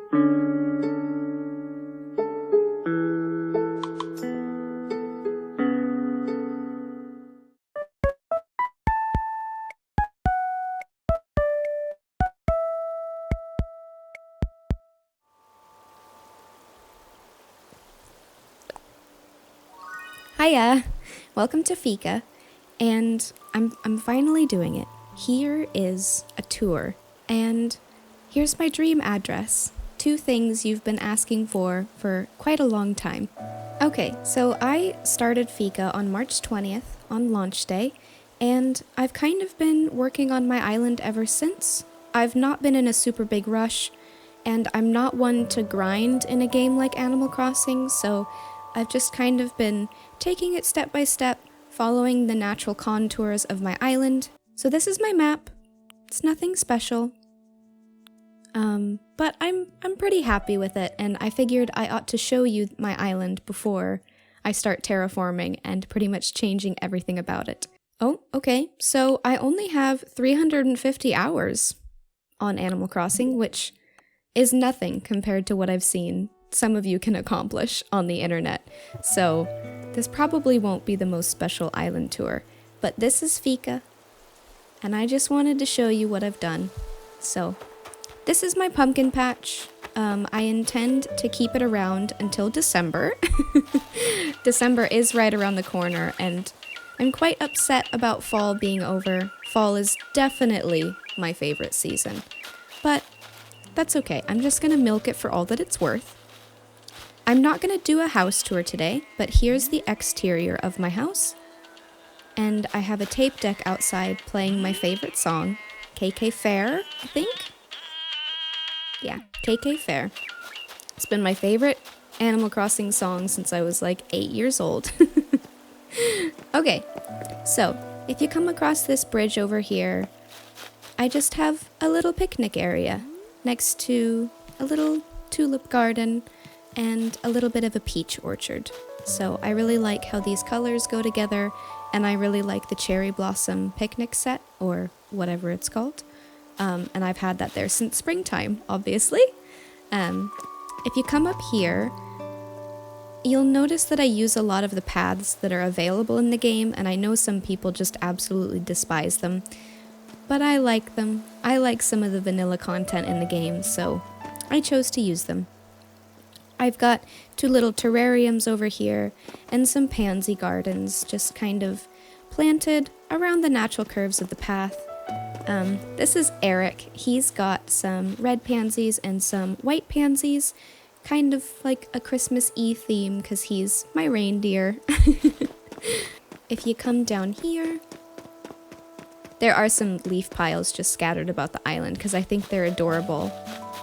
Hiya! Welcome to Fika, and I'm finally doing it. Here is a tour, and here's my dream address. 2 things you've been asking for quite a long time. Okay, so I started Fika on March 20th, on launch day, and I've kind of been working on my island ever since. I've not been in a super big rush, and I'm not one to grind in a game like Animal Crossing, so I've just kind of been taking it step by step, following the natural contours of my island. So this is my map. It's nothing special. But I'm pretty happy with it, and I figured I ought to show you my island before I start terraforming and pretty much changing everything about it. Oh, okay, so I only have 350 hours on Animal Crossing, which is nothing compared to what I've seen some of you can accomplish on the internet. So this probably won't be the most special island tour, but this is Fika, and I just wanted to show you what I've done. So this is my pumpkin patch. I intend to keep it around until December. December is right around the corner, and I'm quite upset about fall being over. Fall is definitely my favorite season, but that's okay. I'm just gonna milk it for all that it's worth. I'm not gonna do a house tour today, but here's the exterior of my house. And I have a tape deck outside playing my favorite song, KK Fair, I think? Yeah, KK Fair. It's been my favorite Animal Crossing song since I was like 8 years old. Okay, so if you come across this bridge over here, I just have a little picnic area next to a little tulip garden and a little bit of a peach orchard. So I really like how these colors go together, and I really like the cherry blossom picnic set, or whatever it's called. And I've had that there since springtime, obviously. If you come up here, you'll notice that I use a lot of the paths that are available in the game, and I know some people just absolutely despise them, but I like them. I like some of the vanilla content in the game, so I chose to use them. I've got 2 little terrariums over here and some pansy gardens just kind of planted around the natural curves of the path. This is Eric. He's got some red pansies and some white pansies, kind of like a Christmas-y theme because he's my reindeer. If you come down here, there are some leaf piles just scattered about the island because I think they're adorable,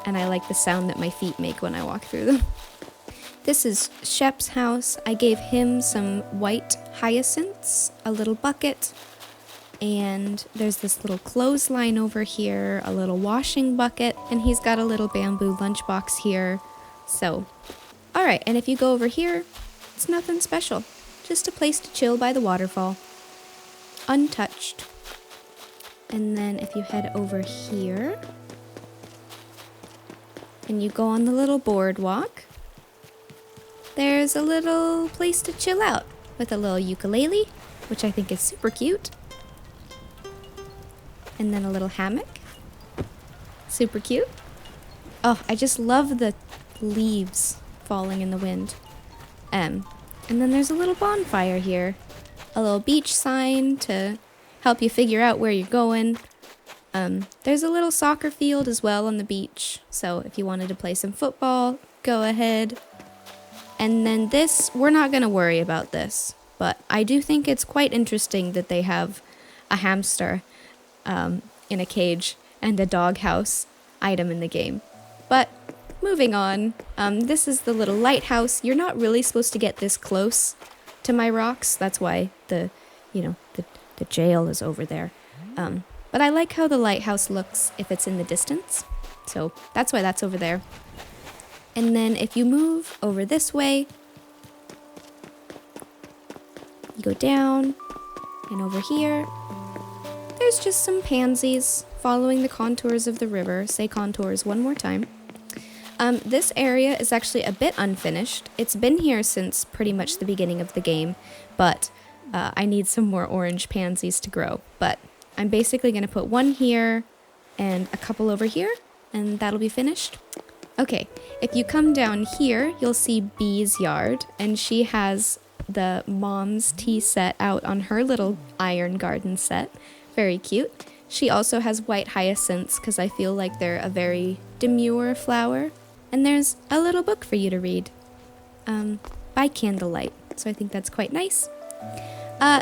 and I like the sound that my feet make when I walk through them. This is Shep's house. I gave him some white hyacinths, a little bucket, and there's this little clothesline over here, a little washing bucket, and he's got a little bamboo lunchbox here. So, alright, and if you go over here, it's nothing special. Just a place to chill by the waterfall. Untouched. And then if you head over here, and you go on the little boardwalk, there's a little place to chill out with a little ukulele, which I think is super cute. And then a little hammock. Super cute. Oh, I just love the leaves falling in the wind. And then there's a little bonfire here. A little beach sign to help you figure out where you're going. There's a little soccer field as well on the beach, so if you wanted to play some football, go ahead. And then this, we're not going to worry about this, but I do think it's quite interesting that they have a hamster in a cage and a doghouse item in the game. But moving on, this is the little lighthouse. You're not really supposed to get this close to my rocks. That's why the jail is over there. But I like how the lighthouse looks if it's in the distance. So that's why that's over there. And then if you move over this way, you go down, and over here, there's just some pansies following the contours of the river. Say contours one more time. This area is actually a bit unfinished. It's been here since pretty much the beginning of the game, but I need some more orange pansies to grow. But I'm basically going to put one here and a couple over here, and that'll be finished. Okay, if you come down here, you'll see Bee's yard, and she has the mom's tea set out on her little iron garden set. Very cute. She also has white hyacinths because I feel like they're a very demure flower. And there's a little book for you to read by candlelight, so I think that's quite nice.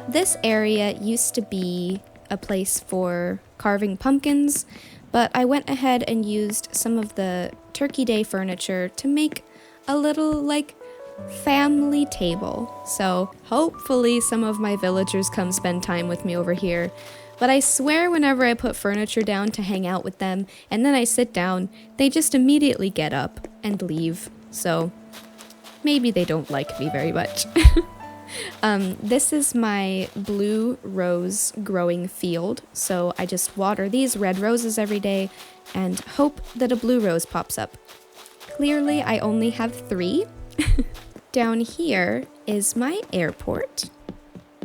This area used to be a place for carving pumpkins, but I went ahead and used some of the Turkey Day furniture to make a little, like, family table. So hopefully some of my villagers come spend time with me over here. But I swear whenever I put furniture down to hang out with them, and then I sit down, they just immediately get up and leave. So maybe they don't like me very much. This is my blue rose growing field, so I just water these red roses every day and hope that a blue rose pops up. Clearly, I only have 3. Down here is my airport.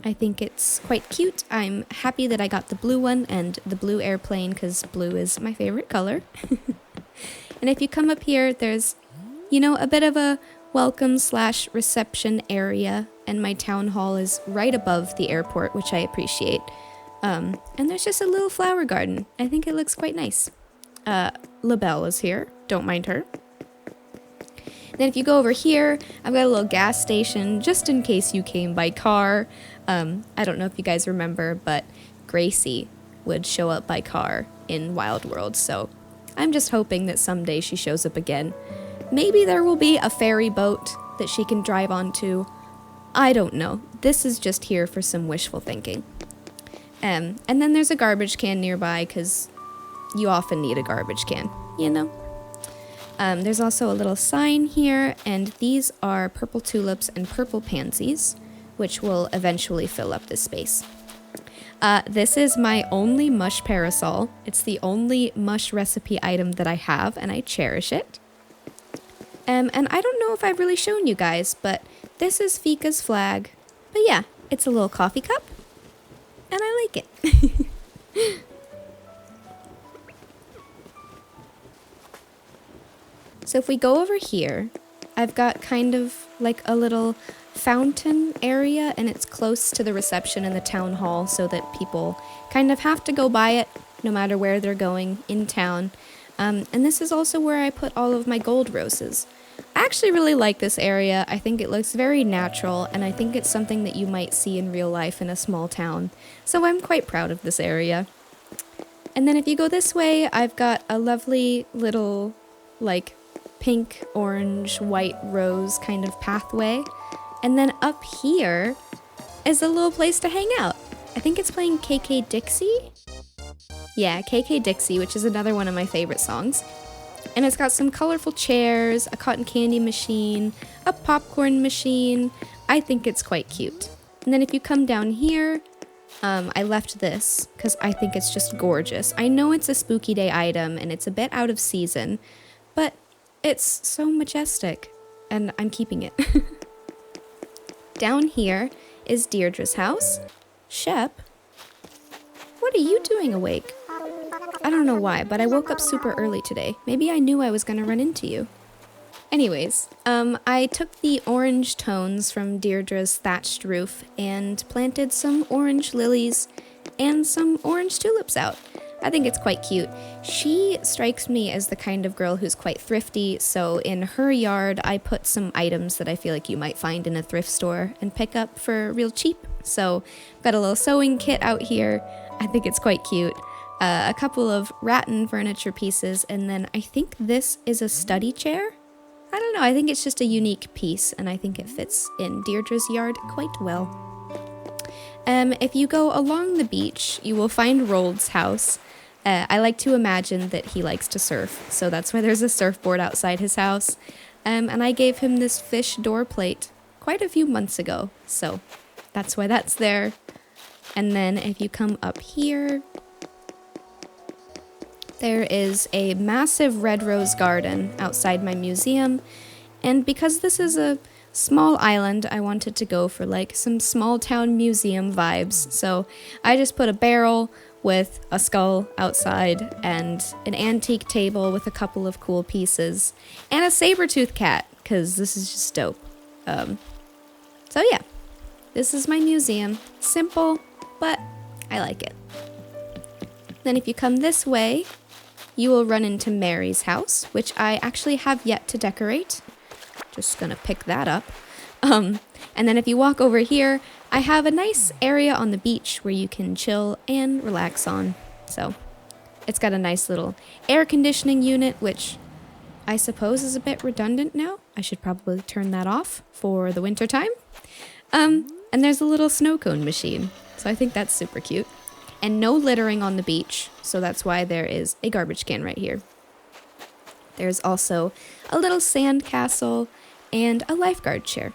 I think it's quite cute. I'm happy that I got the blue one and the blue airplane because blue is my favorite color. And if you come up here, there's, you know, a bit of a welcome/reception area, and my town hall is right above the airport, which I appreciate. And there's just a little flower garden. I think it looks quite nice. LaBelle is here. Don't mind her. Then if you go over here, I've got a little gas station just in case you came by car. I don't know if you guys remember, but Gracie would show up by car in Wild World, so I'm just hoping that someday she shows up again. Maybe there will be a ferry boat that she can drive onto. I don't know. This is just here for some wishful thinking. And then there's a garbage can nearby because you often need a garbage can, you know? There's also a little sign here, and these are purple tulips and purple pansies, which will eventually fill up this space. This is my only mush parasol. It's the only mush recipe item that I have, and I cherish it. And I don't know if I've really shown you guys, but this is Fika's flag. But yeah, it's a little coffee cup, and I like it. So if we go over here, I've got kind of like a little fountain area, and it's close to the reception in the town hall so that people kind of have to go by it no matter where they're going in town. And this is also where I put all of my gold roses. I actually really like this area. I think it looks very natural, and I think it's something that you might see in real life in a small town. So I'm quite proud of this area. And then if you go this way, I've got a lovely little, like, pink, orange, white rose kind of pathway. And then up here is a little place to hang out. I think it's playing KK Dixie? Yeah, KK Dixie, which is another one of my favorite songs. And it's got some colorful chairs, a cotton candy machine, a popcorn machine. I think it's quite cute. And then if you come down here, I left this because I think it's just gorgeous. I know it's a spooky day item and it's a bit out of season, but it's so majestic, and I'm keeping it. Down here is Deirdre's house. Shep, what are you doing awake? I don't know why, but I woke up super early today. Maybe I knew I was going to run into you. Anyways, I took the orange tones from Deirdre's thatched roof and planted some orange lilies and some orange tulips out. I think it's quite cute. She strikes me as the kind of girl who's quite thrifty, so in her yard I put some items that I feel like you might find in a thrift store and pick up for real cheap. So I've got a little sewing kit out here. I think it's quite cute. A couple of rattan furniture pieces, and then I think this is a study chair. I don't know, I think it's just a unique piece, and I think it fits in Deirdre's yard quite well. If you go along the beach, you will find Rold's house. I like to imagine that he likes to surf, so that's why there's a surfboard outside his house. And I gave him this fish door plate quite a few months ago, so that's why that's there. And then if you come up here, There is a massive red rose garden outside my museum, and because this is a small island, I wanted to go for like some small town museum vibes. So I just put a barrel with a skull outside and an antique table with a couple of cool pieces and a saber-tooth cat, because this is just dope. So yeah, this is my museum. Simple, but I like it. Then if you come this way, you will run into Mary's house, which I actually have yet to decorate. Just gonna pick that up. And then if you walk over here, I have a nice area on the beach where you can chill and relax on. So it's got a nice little air conditioning unit, which I suppose is a bit redundant now. I should probably turn that off for the winter time. And there's a little snow cone machine. So I think that's super cute. And no littering on the beach, so that's why there is a garbage can right here. There's also a little sand castle and a lifeguard chair.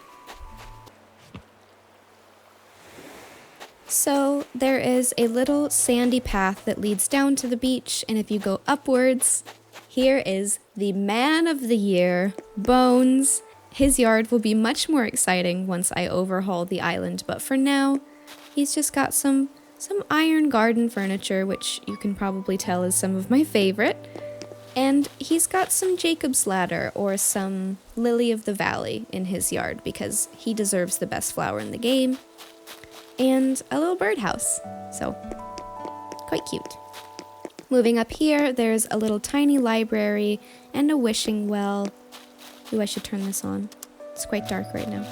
So there is a little sandy path that leads down to the beach, and if you go upwards, here is the man of the year, Bones. His yard will be much more exciting once I overhaul the island, but for now, he's just got some iron garden furniture, which you can probably tell is some of my favorite. And he's got some Jacob's ladder or some lily of the valley in his yard because he deserves the best flower in the game. And a little birdhouse, so quite cute. Moving up here, there's a little tiny library and a wishing well. Ooh, I should turn this on. It's quite dark right now.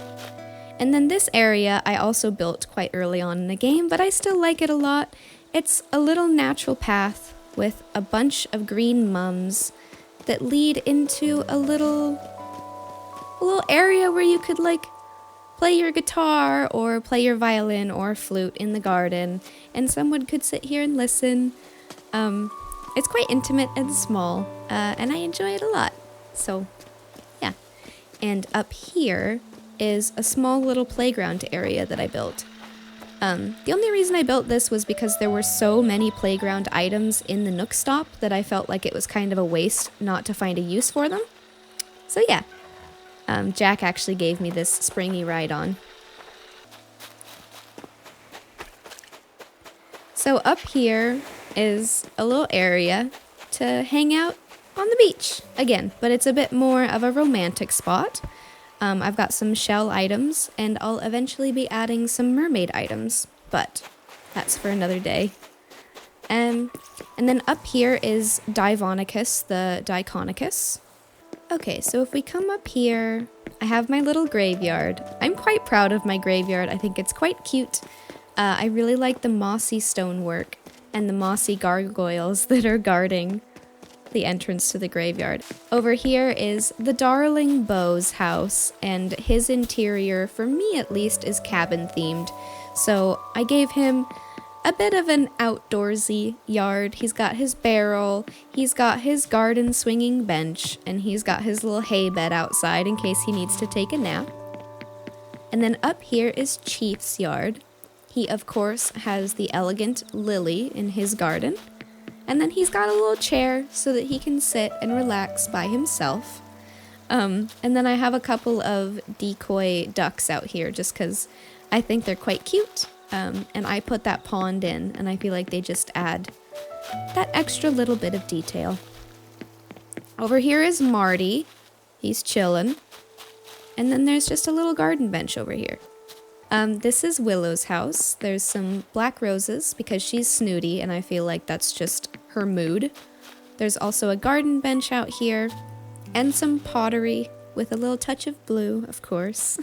And then this area I also built quite early on in the game, but I still like it a lot. It's a little natural path with a bunch of green mums that lead into a little area where you could like play your guitar or play your violin or flute in the garden, and someone could sit here and listen. It's quite intimate and small, and I enjoy it a lot. So, yeah. And up here is a small little playground area that I built. The only reason I built this was because there were so many playground items in the Nook Stop that I felt like it was kind of a waste not to find a use for them. So yeah, Jack actually gave me this springy ride on. So up here is a little area to hang out on the beach again, but it's a bit more of a romantic spot. I've got some shell items, and I'll eventually be adding some mermaid items, but that's for another day. And then up here is Divonicus, the Diconicus. Okay, so if we come up here, I have my little graveyard. I'm quite proud of my graveyard. I think it's quite cute. I really like the mossy stonework and the mossy gargoyles that are guarding the entrance to the graveyard. Over here is the Darling Beau's house, and his interior, for me at least, is cabin themed. So I gave him a bit of an outdoorsy yard. He's got his barrel, he's got his garden swinging bench, and he's got his little hay bed outside in case he needs to take a nap. And then up here is Chief's yard. He, of course, has the elegant lily in his garden. And then he's got a little chair so that he can sit and relax by himself. And then I have a couple of decoy ducks out here just because I think they're quite cute. And I put that pond in, and I feel like they just add that extra little bit of detail. Over here is Marty. He's chillin'. And then there's just a little garden bench over here. This is Willow's house. There's some black roses because she's snooty, and I feel like that's just her mood. There's also a garden bench out here, and some pottery with a little touch of blue, of course.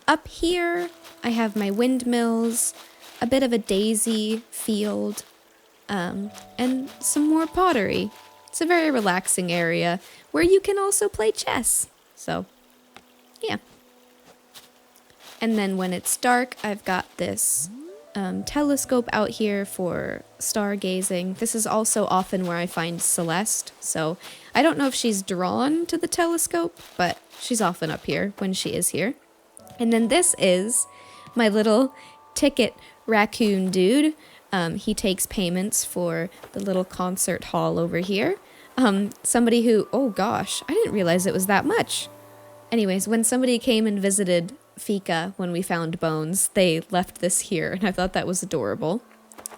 Up here, I have my windmills, a bit of a daisy field, and some more pottery. It's a very relaxing area where you can also play chess. So, yeah. And then when it's dark, I've got this telescope out here for stargazing. This is also often where I find Celeste, so I don't know if she's drawn to the telescope, but she's often up here when she is here. And then this is my little ticket raccoon dude. He takes payments for the little concert hall over here. Somebody who, oh gosh, I didn't realize it was that much. Anyways, when somebody came and visited Fika when we found bones, they left this here, and I thought that was adorable.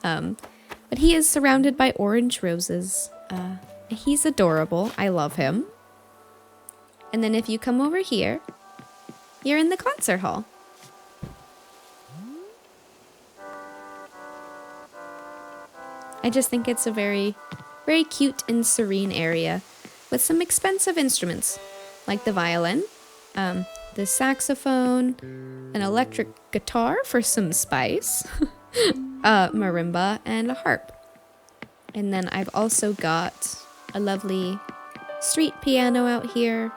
But he is surrounded by orange roses. He's adorable. I love him. And then if you come over here, you're in the concert hall. I just think it's a very, very cute and serene area with some expensive instruments, like the violin, the saxophone, an electric guitar for some spice, marimba, and a harp. And then I've also got a lovely street piano out here.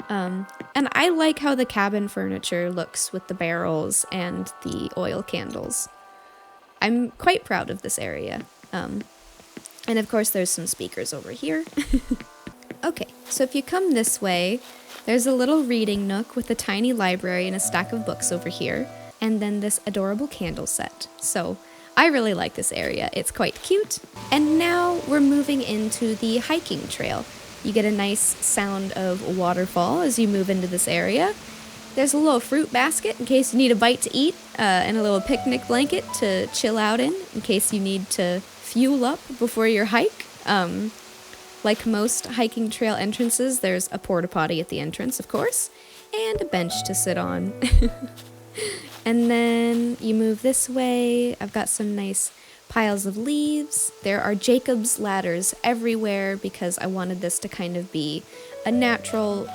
And I like how the cabin furniture looks with the barrels and the oil candles. I'm quite proud of this area. And of course there's some speakers over here. Okay, so if you come this way, there's a little reading nook with a tiny library and a stack of books over here, and then this adorable candle set. So I really like this area. It's quite cute. And now we're moving into the hiking trail. You get a nice sound of waterfall as you move into this area. There's a little fruit basket in case you need a bite to eat, and a little picnic blanket to chill out in case you need to fuel up before your hike. Like most hiking trail entrances, there's a porta potty at the entrance, of course, and a bench to sit on. And then you move this way. I've got some nice piles of leaves. There are Jacob's ladders everywhere because I wanted this to kind of be a natural,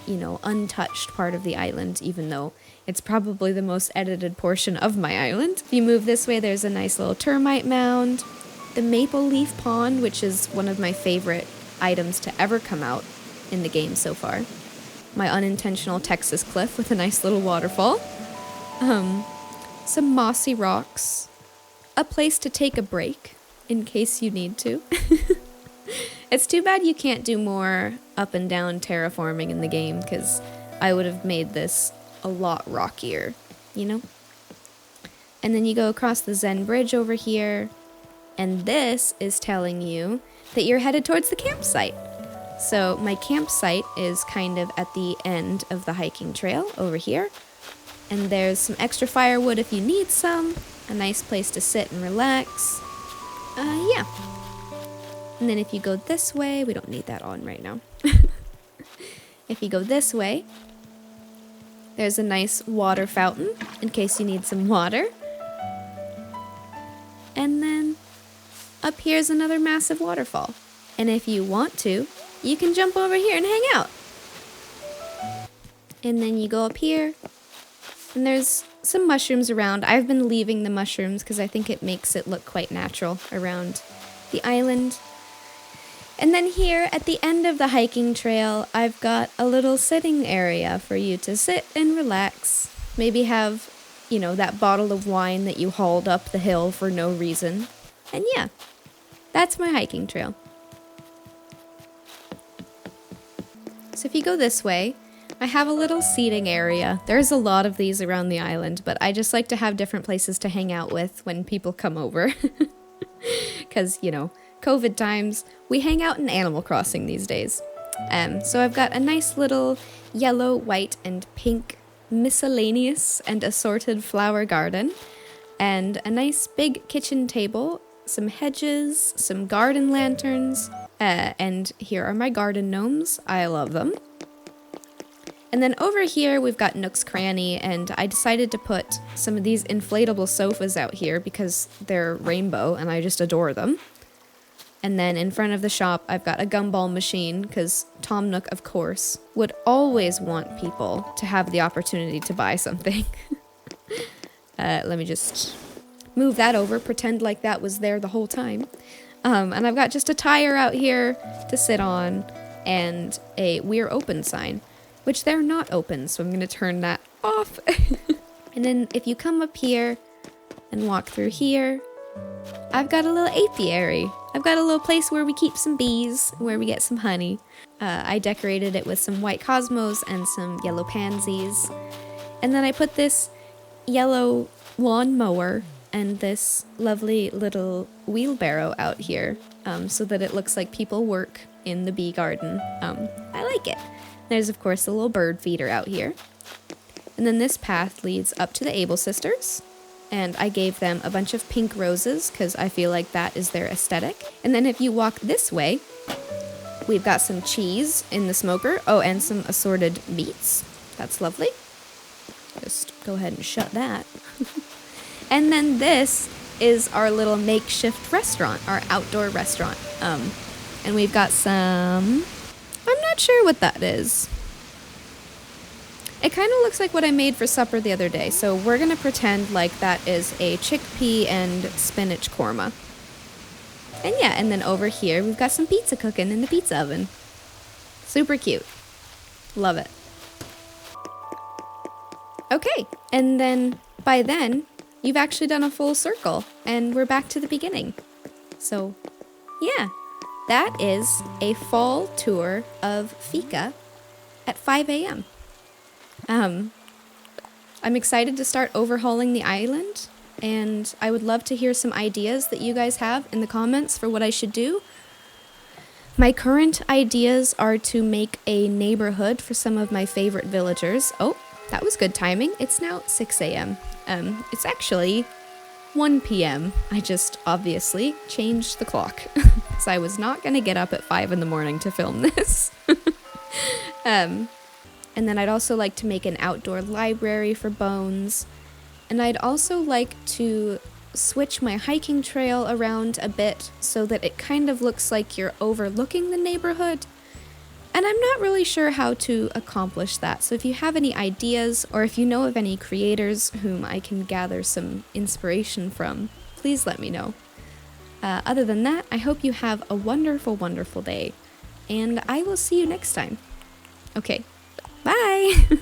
untouched part of the island, even though it's probably the most edited portion of my island. If you move this way, there's a nice little termite mound. The maple leaf pond, which is one of my favorite items to ever come out in the game so far. My unintentional Texas cliff with a nice little waterfall. Some mossy rocks. A place to take a break in case you need to. It's too bad you can't do more up and down terraforming in the game, because I would have made this a lot rockier, And then you go across the Zen Bridge over here. And this is telling you that you're headed towards the campsite. So my campsite is kind of at the end of the hiking trail over here. And there's some extra firewood if you need some. A nice place to sit and relax. Yeah. And then if you go this way, we don't need that on right now. If you go this way, there's a nice water fountain in case you need some water. And then up here's another massive waterfall. And if you want to, you can jump over here and hang out. And then you go up here, and there's some mushrooms around. I've been leaving the mushrooms because I think it makes it look quite natural around the island. And then here at the end of the hiking trail, I've got a little sitting area for you to sit and relax. Maybe have, that bottle of wine that you hauled up the hill for no reason. And yeah. That's my hiking trail. So if you go this way, I have a little seating area. There's a lot of these around the island, but I just like to have different places to hang out with when people come over. Because, COVID times, we hang out in Animal Crossing these days. So I've got a nice little yellow, white, and pink miscellaneous and assorted flower garden, and a nice big kitchen table, some hedges, some garden lanterns, and here are my garden gnomes. I love them. And then over here we've got Nook's Cranny, and I decided to put some of these inflatable sofas out here because they're rainbow and I just adore them. And then in front of the shop I've got a gumball machine because Tom Nook, of course, would always want people to have the opportunity to buy something. Let me just move that over, pretend like that was there the whole time. And I've got just a tire out here to sit on and a "We're open" sign, which they're not open, so I'm going to turn that off. And then if you come up here and walk through here, I've got a little apiary. I've got a little place where we keep some bees, where we get some honey. I decorated it with some white cosmos and some yellow pansies. And then I put this yellow lawn mower and this lovely little wheelbarrow out here so that it looks like people work in the bee garden. I like it. There's, of course, a little bird feeder out here. And then this path leads up to the Able sisters. And I gave them a bunch of pink roses because I feel like that is their aesthetic. And then if you walk this way, we've got some cheese in the smoker. Oh, and some assorted meats. That's lovely. Just go ahead and shut that. And then this is our little makeshift restaurant, our outdoor restaurant. And we've got some... I'm not sure what that is. It kind of looks like what I made for supper the other day, so we're going to pretend like that is a chickpea and spinach korma. And yeah, and then over here we've got some pizza cooking in the pizza oven. Super cute. Love it. Okay, and then by then, you've actually done a full circle, and we're back to the beginning. So, yeah, that is a fall tour of Fika at 5 a.m. I'm excited to start overhauling the island, and I would love to hear some ideas that you guys have in the comments for what I should do. My current ideas are to make a neighborhood for some of my favorite villagers. Oh, that was good timing. It's now 6 a.m. It's actually 1 p.m. I just obviously changed the clock because I was not going to get up at 5 in the morning to film this. And then I'd also like to make an outdoor library for Bones. And I'd also like to switch my hiking trail around a bit so that it kind of looks like you're overlooking the neighborhood. And I'm not really sure how to accomplish that. So if you have any ideas, or if you know of any creators whom I can gather some inspiration from, please let me know. Other than that, I hope you have a wonderful, wonderful day. And I will see you next time. Okay. Bye!